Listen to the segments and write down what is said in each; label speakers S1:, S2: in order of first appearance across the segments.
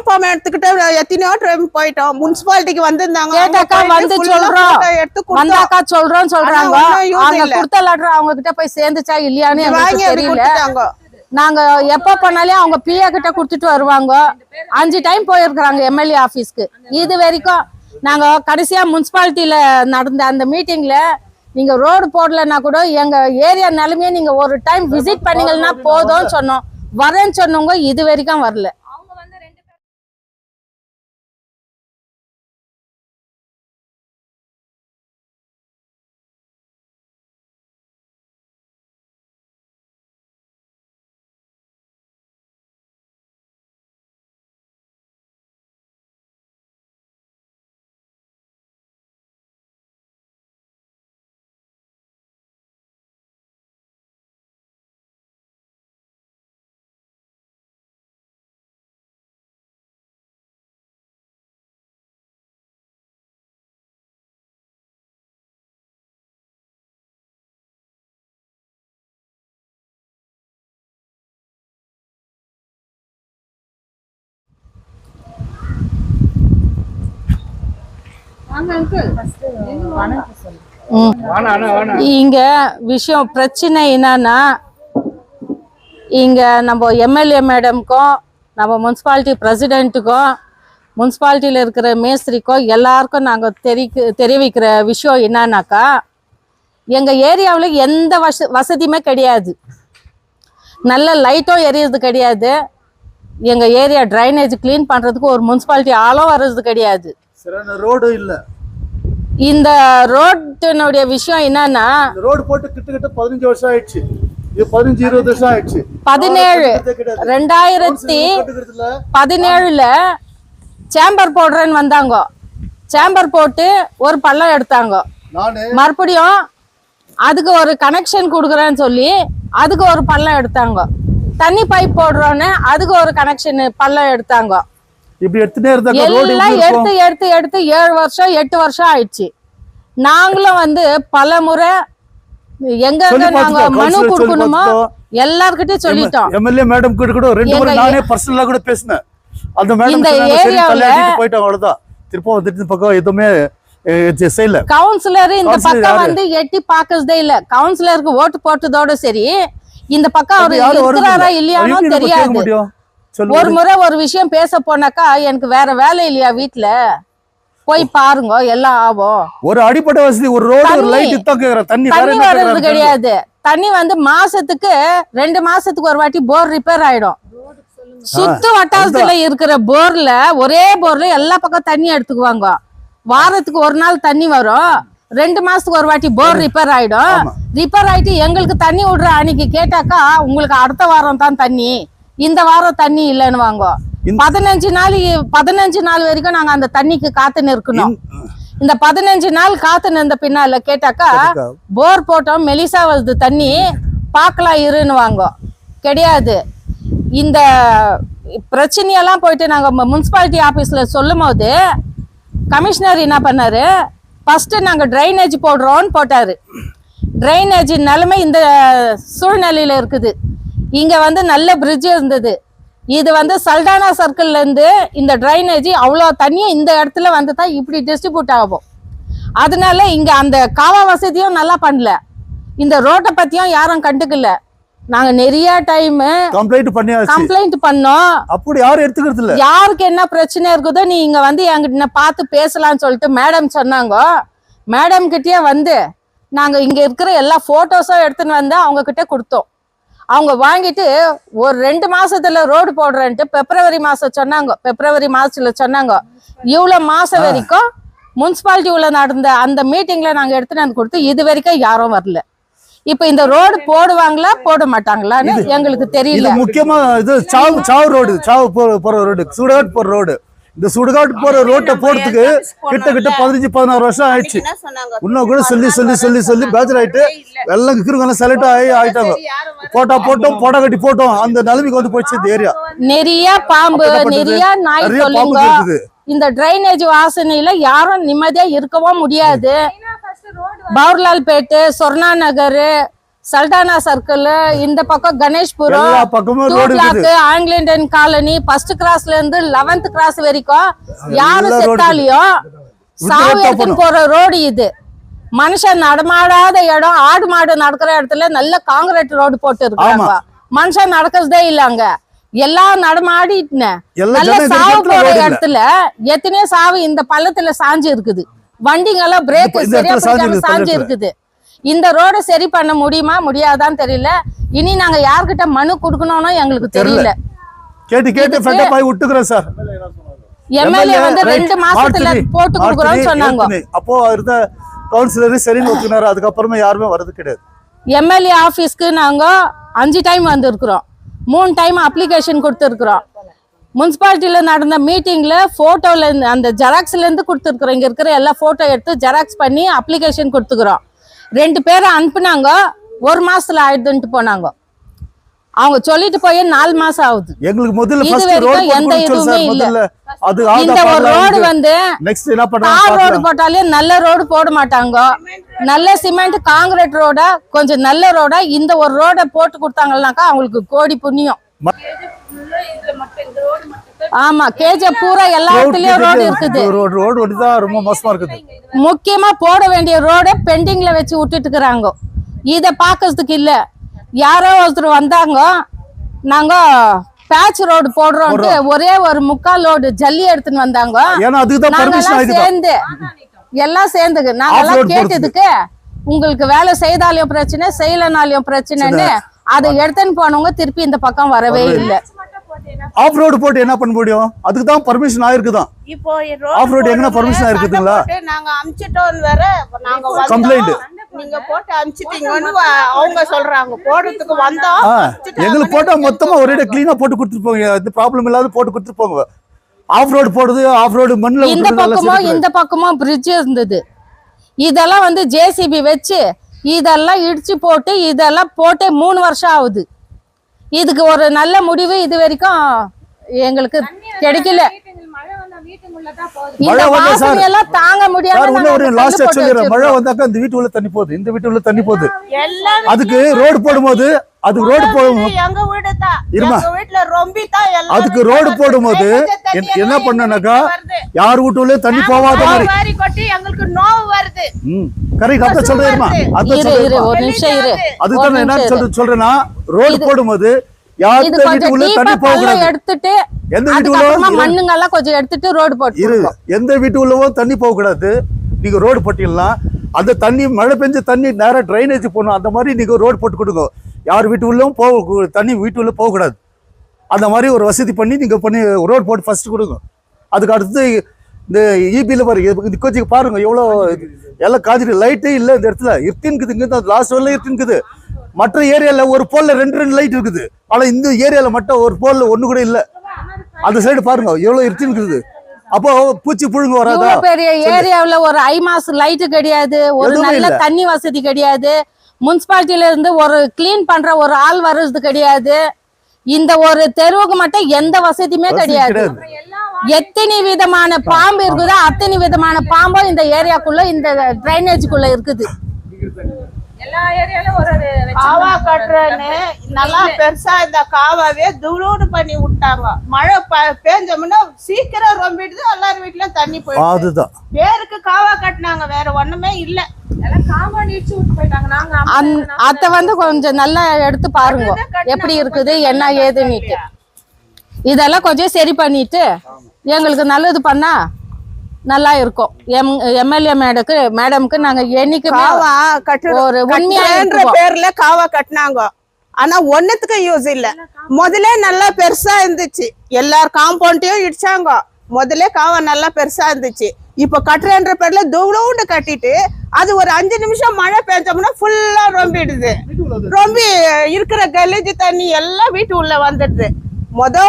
S1: Uniform எடுத்துக்கிட்டு எத்தனையோ time போயிட்டோம். முனிசிபாலிட்டிக்கு வந்திருந்தாங்க,
S2: கேட்டாக்கா வந்து சொல்றோம், வந்தாக்கா சொல்றாங்க. அவங்க கொடுத்த லெட்டர் அவங்க கிட்ட போய் சேர்ந்துச்சா இல்லையான்னு எங்களுக்கு தெரியல. நாங்க எப்ப பண்ணாலே அவங்க பிஏ கிட்ட கொடுத்துட்டு வருவாங்க. 5 டைம் போயிருக்கிறாங்க எம்எல்ஏ ஆபீஸ்க்கு. இது வரைக்கும் நாங்க கடைசியா முனிசிபாலிட்டியில நடந்த அந்த மீட்டிங்ல நீங்க ரோடு போடலன்னா கூட எங்க ஏரியா நிலைமையை நீங்க ஒரு டைம் விசிட் பண்ணீங்கன்னா போதும் சொன்னோம். வரேன்னு சொன்னவங்க இது வரைக்கும் வரல. இங்க விஷயம் பிரச்சனை என்னன்னா, இங்க நம்ம எம்எல்ஏ மேடம்க்கும் நம்ம முனிசிபாலிட்டி பிரசிடென்ட்டுக்கும் முனிசிபாலிட்டியில இருக்கிற மேஸ்திரிக்கும் எல்லாருக்கும் நாங்க தெரிவிக்கிற விஷயம் என்னன்னாக்கா, எங்க ஏரியாவில் எந்த வசதியுமே கிடையாது. நல்ல லைட்டும் எரியறது கிடையாது. எங்க ஏரியா டிரைனேஜ் கிளீன் பண்றதுக்கு ஒரு முனிசிபாலிட்டி ஆளோ வர்றது கிடையாது.
S3: ரோடு இல்ல.
S2: இந்த ரோட்டினுடைய விஷயம் என்னன்னா,
S3: ரோடு போட்டு கிட்ட 15 வருஷம் ஆயிடுச்சு. இது 15-20 வருஷம் ஆயிடுச்சு.
S2: 2017ல சேம்பர் போடுறேன்னு வந்தாங்க. சேம்பர் போட்டு ஒரு பள்ளம் எடுத்தாங்க. மறுபடியும் அதுக்கு ஒரு கனெக்ஷன் கொடுக்குறேன்னு சொல்லி அதுக்கு ஒரு பள்ளம் எடுத்தாங்க. தண்ணி பைப் போடுறோன்னு அதுக்கு ஒரு கனெக்ஷன் பள்ளம் எடுத்தாங்க. எல்லாம் எடுத்து 7 வருஷம் 8 வருஷம் ஆயிடுச்சு. நாங்களும் வந்து பல முறை எங்க நாங்க மனு கொடுக்கணுமோ எல்லார்கிட்டயும் சொல்லிட்டோம்.
S3: எம்எல்ஏ மேடம் கிட்ட கூட 2 முறை நானே பர்சனலா கூட பேசினேன். அந்த மேடம்
S2: இந்த ஏரியாவுல
S3: போயிட்டாங்க, அவ்வளவுதான். திருப்ப வந்துட்டு பக்கம் எதுவுமே செய்யல.
S2: கவுன்சிலர் இந்த பக்கம் வந்து எட்டி பாக்குறதே இல்ல. கவுன்சிலருக்கு ஓட்டு போட்டதோட சரி, இந்த பக்கம் அவர் இருக்கிறாரா இல்லையானோ தெரியாது. ஒரு முறை ஒரு விஷயம் பேச போனாக்கா, எனக்கு வேற வேலை இல்லையா வீட்டுல, போய் பாருங்க எல்லாம் ஆகும்.
S3: ஒரு அடிப்படை வசதி, ஒரு ரோடு, ஒரு லைட் தான் கேக்குற. தண்ணி
S2: வர்றது கிடையாது. தண்ணி வந்து மாசத்துக்கு 2 மாசத்துக்கு ஒரு வாட்டி போர் ரிப்பேர் ஆயிடும். சுத்து வட்டாரத்துல இருக்கிற போர்ல, ஒரே போர்ல எல்லா பக்கம் தண்ணி எடுத்துக்குவாங்க. வாரத்துக்கு ஒரு நாள் தண்ணி வரும். 2 மாசத்துக்கு ஒரு வாட்டி போர் ரிப்பேர் ஆயிடும். ரிப்பேர் ஆயிட்டு எங்களுக்கு தண்ணி விடுற அன்னைக்கு கேட்டாக்கா, உங்களுக்கு அடுத்த வாரம் தான் தண்ணி, இந்த வாரம் தண்ணி இல்லைன்னு வாங்க. 15 நாள் வரைக்கும் நாங்க அந்த தண்ணிக்கு காத்து நிற்கணும். இந்த 15 நாள் காத்து நின்ற பின்னால கேட்டாக்கா, போர் போட்டோம் மெலிசா வருது தண்ணி, பார்க்கலாம் இருன்னு வாங்க. கிடையாது. இந்த பிரச்சனையெல்லாம் போயிட்டு நாங்க முனிசிபாலிட்டி ஆபீஸ்ல சொல்லும் போது கமிஷனர் என்ன பண்ணாரு, ஃபர்ஸ்ட் நாங்க டிரைனேஜ் போடுறோம்னு போட்டாரு. டிரைனேஜ் நிலைமை இந்த சூழ்நிலையில இருக்குது. இங்க வந்து நல்ல பிரிட்ஜ் இருந்தது. இது வந்து சல்டானா சர்க்கிள்ல இருந்து இந்த டிரைனேஜ் அவ்வளோ தண்ணியும் இந்த இடத்துல வந்து தான் இப்படி டிஸ்ட்ரிபியூட் ஆகும். அதனால இங்க அந்த காவா வசதியும் நல்லா பண்ணல. இந்த ரோட்டை பத்தியும் யாரும் கண்டுக்கல. நாங்க நிறைய டைம் கம்ப்ளைண்ட் பண்ணோம்.
S3: அப்படி யாரும் எடுத்துக்கிறது இல்ல.
S2: யாருக்கு என்ன பிரச்சனை இருக்குதோ நீ இங்க வந்து என்கிட்ட பார்த்து பேசலாம்னு சொல்லிட்டு மேடம் சொன்னாங்க. மேடம் கிட்டயே வந்து நாங்க இங்க இருக்கிற எல்லா போட்டோஸும் எடுத்துன்னு வந்து அவங்க கிட்ட கொடுத்தோம். அவங்க வாங்கிட்டு ஒரு 2 மாசத்துல ரோடு போடுறேன்ட்டு பிப்ரவரி மாசம் சொன்னாங்க. பிப்ரவரி மாசத்துல சொன்னாங்க. இவ்வளவு மாசம் வரைக்கும் முனிசிபாலிட்டி உள்ள நடந்த அந்த மீட்டிங்ல நாங்க எடுத்துன்னு வந்து கொடுத்து இது வரைக்கும் யாரும் வரல. இப்ப இந்த ரோடு போடுவாங்களா போட மாட்டாங்களான்னு எங்களுக்கு தெரியல.
S3: முக்கியமா இது சாவு ரோடு, சாவு போற ரோடு, சுடுகாட்டு போற ரோடு. இந்த சுடுகாட்டு போற ரோட்டை போறதுக்கு கிட்ட 15-16 வருஷம் ஆயிடுச்சு. இன்னும் கூட சொல்லி பேச்சர் ஆயிட்டு எல்லாம் கிருங்கெல்லாம் செலக்ட் ஆயிட்டாங்க. போட்டோம் போட கட்டி போட்டோம். அந்த நிலைமைக்கு வந்து போயிடுச்சு இந்த ஏரியா.
S2: நிறைய பாம்பு, நிறைய நாய் தொல்லைங்க. இந்த டிரைனேஜ் வாசனையில யாரும் நிம்மதியா இருக்கவும் முடியாது. பவுர்லால்பேட்டு, சொர்ணா நகர், சல்டானா சர்க்கிள், இந்த பக்கம் கணேஷ்புரம்,
S3: எல்லா பக்கமும் ரோடு இருக்குது.
S2: ஆங்கிலியன் காலனி, ஃபர்ஸ்ட் கிராஸ்ல இருந்து 11th கிராஸ் வரைக்கும் யாரு
S3: எல்லா road
S2: செத்தாலையும் சாவு
S3: எடுத்தா
S2: எடுத்துன்னு போற ரோடு இது. மனுஷன் நடமாடாத இடம், ஆடு மாடு நடக்கிற இடத்துல நல்ல காங்கிரீட் ரோடு போட்டு இருக்காங்க. மனுஷன் நடக்கிறதே இல்ல அங்க. எல்லாம் நடமாடிட்டு
S3: எல்லா
S2: நல்ல
S3: ஜனங்க
S2: சாவு
S3: இருக்கிற
S2: போற
S3: road இல்ல.
S2: இடத்துல எத்தனையோ சாவு இந்த பள்ளத்துல சாஞ்சு இருக்குது. வண்டிங்கெல்லாம் பிரேக்
S3: இந்த
S2: சரியா
S3: இடத்துல சாஞ்சு
S2: பிடிக்காம
S3: இருக்குது,
S2: சாஞ்சு
S3: பள்ளத்துல.
S2: இருக்குது. இந்த ரோட சரி பண்ண முடியுமா முடியாதான்னு தெரியல. இனி நாங்க யார்கிட்ட மனு கொடுக்கணும்னு எங்களுக்கு தெரியல.
S3: கேட்டு ஃபெட்டப் ஆகி விட்டுக்கிறேன் சார்.
S2: எம்எல்ஏ வந்து 2 மாசத்துல போட்டு கொடுக்குறோம்னு சொன்னாங்க.
S3: அப்போ இருந்த கவுன்சிலர் சரின்னு ஒத்துக்கினாரு. அதுக்கப்புறமா யாருமே வர்றது கிடையாது.
S2: எம்எல்ஏ ஆபீஸ்க்கு நாங்க 5 டைம் வந்திருக்கிறோம். 3 டைம் அப்ளிகேஷன் கொடுத்துருக்குறோம். முனிசிபாலிட்டியில நடந்த மீட்டிங்ல போட்டோல அந்த ஜெராக்ஸ்ல இருந்து கொடுத்துருக்குறோம். இங்க இருக்கிற எல்லா போட்டோ எடுத்து ஜெராக்ஸ் பண்ணி அப்ளிகேஷன் கொடுத்துக்கிறோம். 2 பேரை அனுப்புனாங்க. 1 மாசத்துல ஆயிடுதுன்ட்டு போனாங்க. அவங்க சொல்லிட்டு போய் 4 மாசம் ஆகுது.
S3: எங்களுக்கு முதல்ல
S2: இது
S3: ஃபர்ஸ்ட்
S2: வரைக்கும்
S3: ரோட்
S2: எந்த இதுவுமே இல்ல.
S3: அது
S2: இந்த ஒரு ரோடு வந்து
S3: நெக்ஸ்ட் என்ன
S2: தார்
S3: பண்றாங்க?
S2: ரோடு போட்டாலே நல்ல ரோடு போட மாட்டாங்க. நல்ல சிமெண்ட் காங்கிரீட் ரோடா கொஞ்சம் நல்ல ரோடா இந்த ஒரு ரோட போட்டு கொடுத்தாங்கன்னாக்கா அவங்களுக்கு கோடி புண்ணியம். ஆமா, கேஜ பூரா எல்லா இடத்துலயும் ரோடு இருக்குது.
S3: ரோடு ஒடிதான் ரொம்ப மோசமா இருக்குது.
S2: முக்கியமா போட வேண்டிய ரோட பெண்டிங்ல வச்சு விட்டுட்டு இருக்கிறாங்க. இத பாக்கிறதுக்கு இல்ல. யாரோ ஒருத்தர் வந்தாங்க, நாங்க பேட்ச் ரோடு போடுறோம்ட்டு ஒரே ஒரு 3/4 லோடு ஜல்லி எடுத்துன்னு வந்தாங்க.
S3: ஏன்னா அதுக்கு தான் பெர்மிஷன் ஆயிடுது.
S2: சேர்ந்து எல்லாம் சேர்ந்துக்கு நாங்கெல்லாம் கேட்டதுக்கு உங்களுக்கு வேலை செய்தாலையும் பிரச்சனை செய்யலனாலையும் பிரச்சனைன்னு அதை எடுத்துன்னு போனவங்க திருப்பி இந்த பக்கம் வரவே இல்லை.
S3: ஆஃப் ரோடு போட்டு என்ன பண்ண முடியும்? அதுக்கு தான் பர்மிஷன் ஆயிருக்குதான்.
S1: இப்போ
S3: ஆஃப் ரோடு எங்கனா பர்மிஷன் ஆயிருக்குதுங்களா?
S1: நாங்க அமிச்சிட்டோம் வேற நாங்க
S3: கம்ப்ளைண்ட்
S1: நீங்க போட்டு அமிச்சிட்டீங்கன்னு அவங்க சொல்றாங்க. போடுறதுக்கு வந்தோம்,
S3: எங்களுக்கு போட்டா மொத்தமா ஒரே கிளீனா போட்டு கொடுத்துருப்போங்க. அது ப்ராப்ளம் இல்லாத போட்டு கொடுத்துருப்போங்க. ஆஃப் ரோடு போடுது, ஆஃப் ரோடு மண்ணுல
S2: இந்த பக்கமும் இந்த பக்கமும் பிரிட்ஜ் இருந்தது. இதெல்லாம் வந்து ஜேசிபி வச்சு இதெல்லாம் இடிச்சு போட்டு இதெல்லாம் போட்டே 3 வருஷம் ஆகுது. இதுக்கு ஒரு நல்ல முடிவு இது வரைக்கும் எங்களுக்கு கிடைக்கல. இந்த வாசனை எல்லாம் தாங்க முடியாம
S3: லாஸ்ட் சொல்லிடுறேன். மழை வந்தாக்கா இந்த வீட்டு உள்ள தண்ணி போகுது, இந்த வீட்டு உள்ள தண்ணி போகுது. அதுக்கு ரோடு போடும்போது அதுக்கு ரோடு போடும்
S1: எங்க வீடு தான்
S3: இருமா
S1: எங்க வீட்ல ரொம்பி தான் எல்லாம்
S3: அதுக்கு ரோடு போடும்போது என்ன பண்ணனாக்கா யார் வீட்டுல தண்ணி போகாத மாதிரி
S1: வாரி கொட்டி எங்களுக்கு நோவு வருது.
S3: கரெக்ட். அத சொல்றேன்மா, அத சொல்றேன்.
S2: ஒரு நிமிஷம் இரு.
S3: அதுதான் என்ன சொல்றேன்னா, ரோடு போடும்போது யார் வீட்டுக்குள்ள தண்ணி போக கூடாது.
S2: எடுத்துட்டு
S3: எந்த வீட்டுக்குள்ள
S2: மண்ணுங்க எல்லாம் கொஞ்சம் எடுத்துட்டு ரோடு போட்டு
S3: இரு. எந்த வீட்டுக்குள்ளவோ தண்ணி போக கூடாது. நீங்க ரோடு போட்டீங்கன்னா அந்த தண்ணி மழை பெஞ்ச தண்ணி நேரா ட்ரைனேஜ் போகணும். அந்த மாதிரி நீங்க ரோடு போட்டு கொடுங்க. யார் வீட்டு உள்ளவும் போக தண்ணி வீட்டு உள்ள போகக்கூடாது. அந்த மாதிரி ஒரு வசதி பண்ணி நீங்க பண்ணி ரோடு போட்டு ஃபர்ஸ்ட் கொடுங்க. அதுக்கு அடுத்து இந்த இபியில் பாருங்க, கொஞ்சம் பாருங்க எவ்வளோ எல்லாம் காஞ்சிட்டு லைட்டே இல்லை இந்த இடத்துல. இருட்டின்குது, இங்கே லாஸ்ட் வரல இருட்டின்குது. மற்ற ஏரியாவில் ஒரு போலில் 2 லைட் இருக்குது. ஆனால் இந்த ஏரியாவில் மட்டும் ஒரு போலில் ஒன்று கூட இல்லை. அந்த சைடு பாருங்க எவ்வளோ இருட்டின்குது. அப்போ பூச்சி புழுங்க வராதா?
S2: பெரிய ஏரியாவுல ஒரு ஐமாஸ் லைட் கிடையாது, ஒரு நல்ல தண்ணி வசதி கிடையாது, முனிசிபாலிட்டியில இருந்து ஒரு கிளீன் பண்ற ஒரு ஆள் வர்றது கிடையாது. இந்த ஒரு தெருவுக்கு மட்டும் எந்த வசதியுமே கிடையாது. எத்தனை விதமான பாம்பு இருக்குதோ அத்தனை விதமான பாம்பும் இந்த ஏரியாக்குள்ள இந்த டிரைனேஜுக்குள்ள இருக்குது.
S1: காவா கட்டுறேன்னு நல்லா பெருசா இந்த காவாவே துளூடு பண்ணி விட்டாங்க. மழை பேஞ்சோம்னா சீக்கிரம் ரொம்பிடுது. எல்லாரும் வீட்லயும் தண்ணி போயிடுது.
S3: அதுதான்
S1: பேருக்கு காவா கட்டினாங்க, வேற ஒண்ணுமே இல்ல.
S2: அத வந்து கொஞ்சம் நல்லா எடுத்து பாருங்க எப்படி இருக்குது என்ன ஏதுன்னுட்டு. இதெல்லாம் கொஞ்சம் சரி பண்ணிட்டு எங்களுக்கு நல்லது பண்ணா நல்லா இருக்கும். எம்எல்ஏ மேடம்க்கு நாங்க என்னைக்கு ஒரு உண்மையான
S1: பேர்ல காவா கட்டினாங்க. ஆனா ஒன்னுத்துக்கு யூஸ் இல்ல. முதல்ல நல்லா பெருசா இருந்துச்சு, எல்லார் காம்பவுண்டையும் இடிச்சாங்க. முதல்ல காவா நல்லா பெருசா இருந்துச்சு. இப்ப கட்டுறன்ற பேர்ல தூளூண்டு கட்டிட்டு அது ஒரு 5 நிமிஷம் மழை பெஞ்சோம்னா ஃபுல்லா ரொம்பிடுது. ரொம்பி இருக்கிற கலீஜ் தண்ணி எல்லாம் வீட்டு உள்ள வந்துடுது.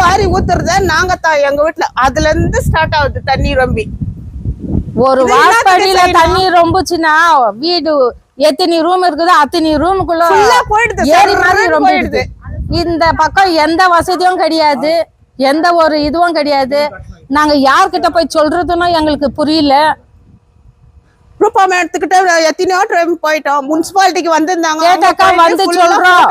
S1: வாரி ஊத்துறத நாங்க எங்க வீட்டுல அதுல இருந்து ஸ்டார்ட் ஆகுது தண்ணி ரொம்பி.
S2: ஒரு வாசப்படியில தண்ணி ரொம்பச்சுன்னா வீடு எத்தனை ரூம் இருக்குதோ அத்தனை ரூமுக்குள்ள
S1: போயிடுது,
S2: ஏரி மாதிரி ரொம்பிடுது. இந்த பக்கம் எந்த வசதியும் கிடையாது, எந்த ஒரு இதுவும் கிடையாது. நாங்க யார்கிட்ட போய் சொல்றதுன்னு எங்களுக்கு புரியல.
S1: குடும்பம் எடுத்துக்கிட்டு எத்தனையோ டைம் போயிட்டோம். முனிசிபாலிட்டிக்கு வந்திருந்தாங்க,
S2: கேட்டாக்கா வந்து சொல்றோம்,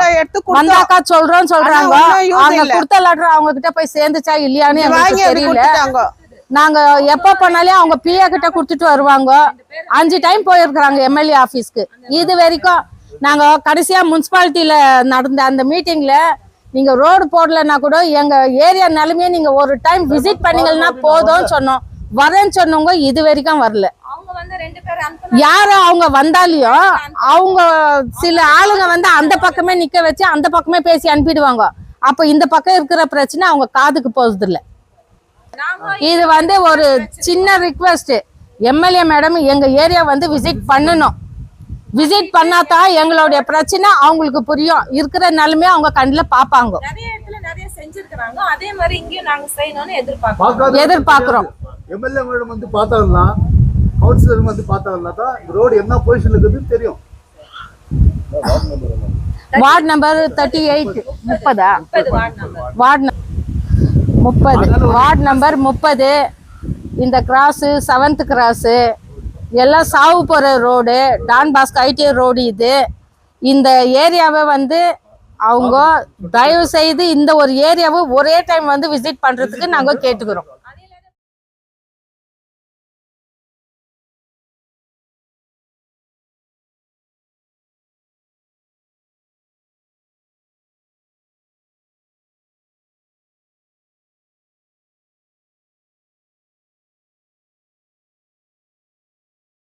S2: வந்தாக்கா சொல்றோம் சொல்றாங்க. அவங்க கொடுத்த லெட்டர் அவங்க கிட்ட போய் சேர்ந்துச்சா இல்லையான்னு எங்களுக்கு தெரியல. நாங்க எப்ப பண்ணாலே அவங்க பிஏ கிட்ட கொடுத்துட்டு வருவாங்க. 5 டைம் போயிருக்கிறாங்க எம்எல்ஏ ஆபீஸ்க்கு. இது வரைக்கும் நாங்க கடைசியா முனிசிபாலிட்டியில நடந்த அந்த மீட்டிங்ல நீங்க ரோடு போடலன்னா கூட எங்க ஏரியா நிலைமையை நீங்க ஒரு டைம் விசிட் பண்ணீங்கன்னா போதும்னு சொன்னோம். வரேன்னு சொன்னவங்க இது வரைக்கும் வரல. யாரும் அவங்க வந்தாலையும் அவங்க சில ஆளுங்க வந்து அந்த பக்கமே நிக்க வச்சு அந்த பக்கமே பேசி அனுப்பிடுவாங்க. அப்ப இந்த பக்கம் இருக்கிற பிரச்சனை அவங்க காதுக்கு போகுது இல்ல. இது வந்து ஒரு சின்ன ரிக்வெஸ்ட், எம்எல்ஏ மேடம் எங்க ஏரியா வந்து விசிட் பண்ணணும். விசிட் பண்ணாதான் எங்களுடைய பிரச்சனை அவங்களுக்கு புரியும். இருக்கிற நிலைமையை அவங்க கண்ணுல பாப்பாங்க.
S4: நிறைய செஞ்சிருக்காங்க, அதே மாதிரி இங்கேயும் நாங்க செய்யணும்னு எதிர்பார்க்கிறோம்.
S3: எம்எல்ஏ மேடம் வந்து பார்த்தாங்கன்னா, கவுன்சிலர் வந்து பார்த்தாங்கன்னா தான் ரோடு என்ன பொசிஷன்ல இருக்குதுன்னு தெரியும்.
S2: Ward number 38 30 ward number 30. இந்த கிராஸ் 7th கிராஸ் எல்லாம் சாவு போற road, Don Bosco IT road. இது இந்த ஏரியாவை வந்து அவங்க தயவு செய்து இந்த ஒரு ஏரியாவை ஒரே டைம் வந்து விசிட் பண்றதுக்கு நாங்க கேட்டுக்கிறோம்.